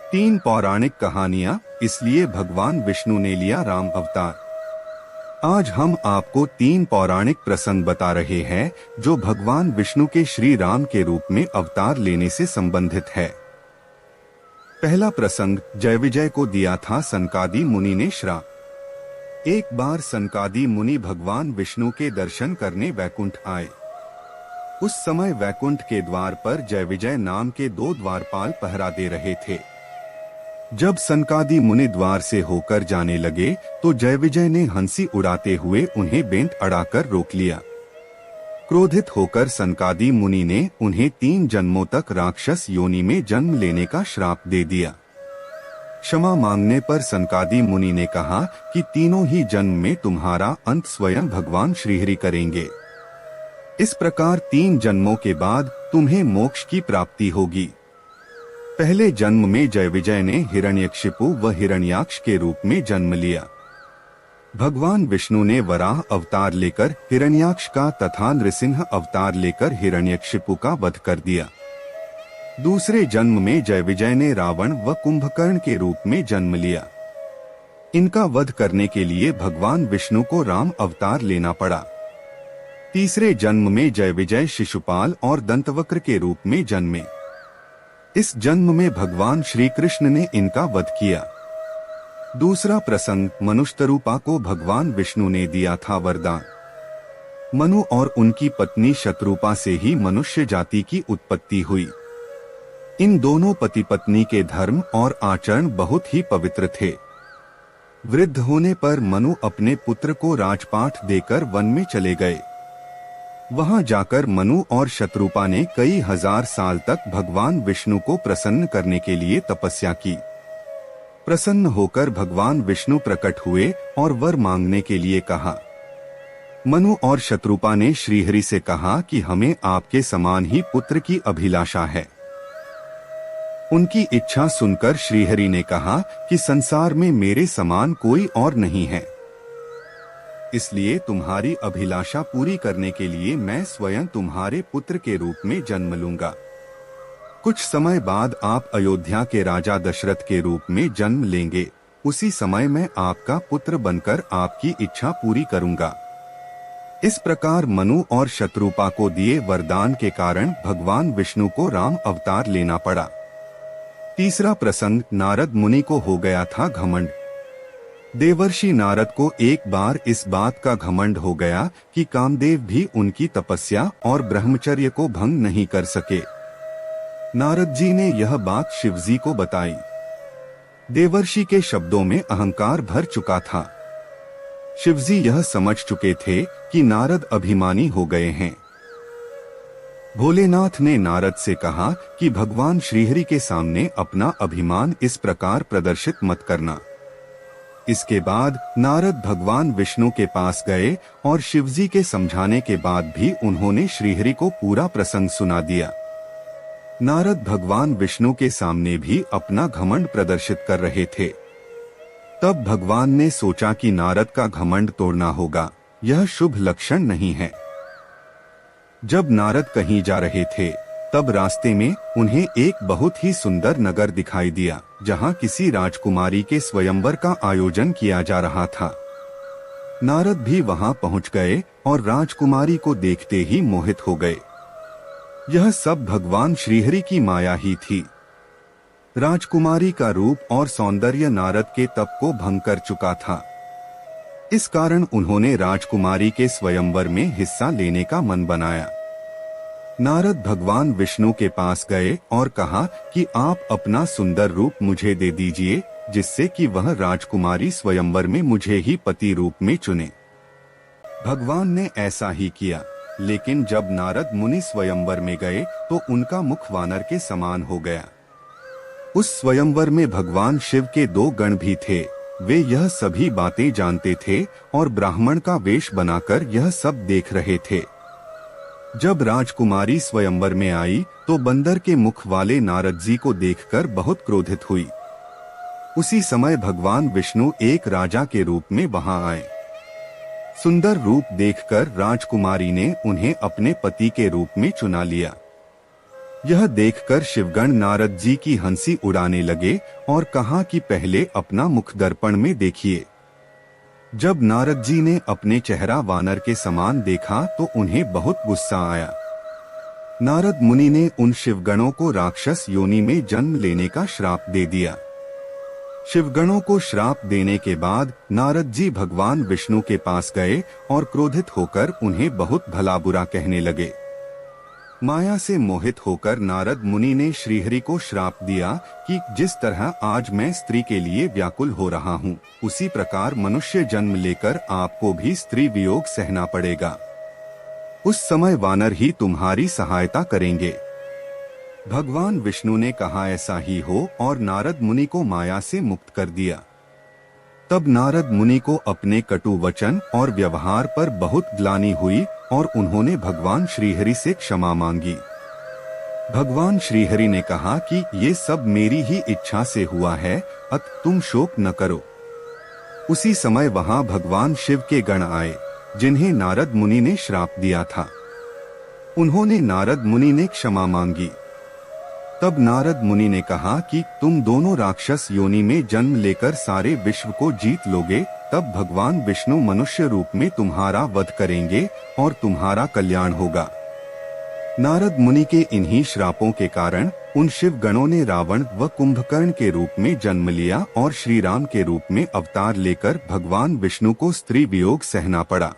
तीन पौराणिक कहानियां, इसलिए भगवान विष्णु ने लिया राम अवतार। आज हम आपको तीन पौराणिक प्रसंग बता रहे हैं जो भगवान विष्णु के श्री राम के रूप में अवतार लेने से संबंधित है। पहला प्रसंग, जय विजय को दिया था सनकादि मुनि ने श्राप। एक बार सनकादि मुनि भगवान विष्णु के दर्शन करने वैकुंठ आए। उस समय वैकुंठ के द्वार पर जय विजय नाम के दो द्वारपाल पहरा दे रहे थे। जब सनकादि मुनि द्वार से होकर जाने लगे तो जय विजय ने हंसी उड़ाते हुए उन्हें बेंट अड़ाकर रोक लिया। क्रोधित होकर सनकादि मुनि ने उन्हें 3 जन्मों तक राक्षस योनि में जन्म लेने का श्राप दे दिया। क्षमा मांगने पर सनकादि मुनि ने कहा कि तीनों ही जन्म में तुम्हारा अंत स्वयं भगवान श्रीहरि करेंगे। इस प्रकार 3 जन्मों के बाद तुम्हें मोक्ष की प्राप्ति होगी। पहले जन्म में जय विजय ने हिरण्यकशिपु व हिरण्याक्ष के रूप में जन्म लिया। भगवान विष्णु ने वराह अवतार लेकर हिरण्याक्ष का तथा नृसिंह अवतार लेकर हिरण्यकशिपु का वध कर दिया। दूसरे जन्म में जय विजय ने रावण व कुंभकर्ण के रूप में जन्म लिया। इनका वध करने के लिए भगवान विष्णु को राम अवतार लेना पड़ा। तीसरे जन्म में जय विजय शिशुपाल और दंतवक्र के रूप में जन्मे। इस जन्म में भगवान श्री कृष्ण ने इनका वध किया। दूसरा प्रसंग, मनुष्यरूपा को भगवान विष्णु ने दिया था वरदान। मनु और उनकी पत्नी शतरूपा से ही मनुष्य जाति की उत्पत्ति हुई। इन दोनों पति पत्नी के धर्म और आचरण बहुत ही पवित्र थे। वृद्ध होने पर मनु अपने पुत्र को राजपाट देकर वन में चले गए। वहां जाकर मनु और शतरूपा ने कई हजार साल तक भगवान विष्णु को प्रसन्न करने के लिए तपस्या की। प्रसन्न होकर भगवान विष्णु प्रकट हुए और वर मांगने के लिए कहा। मनु और शतरूपा ने श्रीहरि से कहा कि हमें आपके समान ही पुत्र की अभिलाषा है। उनकी इच्छा सुनकर श्रीहरि ने कहा कि संसार में मेरे समान कोई और नहीं है, इसलिए तुम्हारी अभिलाषा पूरी करने के लिए मैं स्वयं तुम्हारे पुत्र के रूप में जन्म लूंगा। कुछ समय बाद आप अयोध्या के राजा दशरथ के रूप में जन्म लेंगे। उसी समय मैं आपका पुत्र बनकर आपकी इच्छा पूरी करूंगा। इस प्रकार मनु और शतरूपा को दिए वरदान के कारण भगवान विष्णु को राम अवतार लेना पड़ा। तीसरा प्रसंग, नारद मुनि को हो गया था घमंड। देवर्षि नारद को एक बार इस बात का घमंड हो गया कि कामदेव भी उनकी तपस्या और ब्रह्मचर्य को भंग नहीं कर सके। नारद जी ने यह बात शिवजी को बताई। देवर्षि के शब्दों में अहंकार भर चुका था। शिवजी यह समझ चुके थे कि नारद अभिमानी हो गए हैं। भोलेनाथ ने नारद से कहा कि भगवान श्रीहरि के सामने अपना अभिमान इस प्रकार प्रदर्शित मत करना। इसके बाद नारद भगवान विष्णु के पास गए और शिवजी के समझाने के बाद भी उन्होंने श्रीहरि को पूरा प्रसंग सुना दिया। नारद भगवान विष्णु के सामने भी अपना घमंड प्रदर्शित कर रहे थे। तब भगवान ने सोचा कि नारद का घमंड तोड़ना होगा, यह शुभ लक्षण नहीं है। जब नारद कहीं जा रहे थे तब रास्ते में उन्हें एक बहुत ही सुंदर नगर दिखाई दिया, जहां किसी राजकुमारी के स्वयंवर का आयोजन किया जा रहा था। नारद भी वहां पहुंच गए और राजकुमारी को देखते ही मोहित हो गए। यह सब भगवान श्रीहरि की माया ही थी। राजकुमारी का रूप और सौंदर्य नारद के तप को भंग कर चुका था। इस कारण उन्होंने राजकुमारी के स्वयंवर में हिस्सा लेने का मन बनाया। नारद भगवान विष्णु के पास गए और कहा कि आप अपना सुंदर रूप मुझे दे दीजिए, जिससे कि वह राजकुमारी स्वयंवर में मुझे ही पति रूप में चुने। भगवान ने ऐसा ही किया, लेकिन जब नारद मुनि स्वयंवर में गए तो उनका मुख वानर के समान हो गया। उस स्वयंवर में भगवान शिव के 2 गण भी थे। वे यह सभी बातें जानते थे और ब्राह्मण का वेश बनाकर यह सब देख रहे थे। जब राजकुमारी स्वयंवर में आई तो बंदर के मुख वाले नारद जी को देखकर बहुत क्रोधित हुई। उसी समय भगवान विष्णु एक राजा के रूप में वहां आए। सुंदर रूप देखकर राजकुमारी ने उन्हें अपने पति के रूप में चुना लिया। यह देखकर शिवगण नारद जी की हंसी उड़ाने लगे और कहा कि पहले अपना मुख दर्पण में देखिए। जब नारद जी ने अपने चेहरा वानर के समान देखा तो उन्हें बहुत गुस्सा आया। नारद मुनि ने उन शिवगणों को राक्षस योनि में जन्म लेने का श्राप दे दिया। शिवगणों को श्राप देने के बाद नारद जी भगवान विष्णु के पास गए और क्रोधित होकर उन्हें बहुत भला बुरा कहने लगे। माया से मोहित होकर नारद मुनि ने श्रीहरि को श्राप दिया कि जिस तरह आज मैं स्त्री के लिए व्याकुल हो रहा हूँ, उसी प्रकार मनुष्य जन्म लेकर आपको भी स्त्री वियोग सहना पड़ेगा। उस समय वानर ही तुम्हारी सहायता करेंगे। भगवान विष्णु ने कहा ऐसा ही हो और नारद मुनि को माया से मुक्त कर दिया। तब नारद मुनि को अपने कटु वचन और व्यवहार पर बहुत ग्लानि हुई और उन्होंने भगवान श्रीहरि से क्षमा मांगी। भगवान श्रीहरि ने कहा कि ये सब मेरी ही इच्छा से हुआ है, अतः तुम शोक न करो। उसी समय वहां भगवान शिव के गण आए, जिन्हें नारद मुनि ने श्राप दिया था। उन्होंने नारद मुनि ने क्षमा मांगी। तब नारद मुनि ने कहा कि तुम दोनों राक्षस योनि में जन्म लेकर सारे विश्व को जीत लोगे, तब भगवान विष्णु मनुष्य रूप में तुम्हारा वध करेंगे और तुम्हारा कल्याण होगा। नारद मुनि के इन्हीं श्रापों के कारण उन शिव गणों ने रावण व कुंभकर्ण के रूप में जन्म लिया और श्री राम के रूप में अवतार लेकर भगवान विष्णु को स्त्री वियोग सहना पड़ा।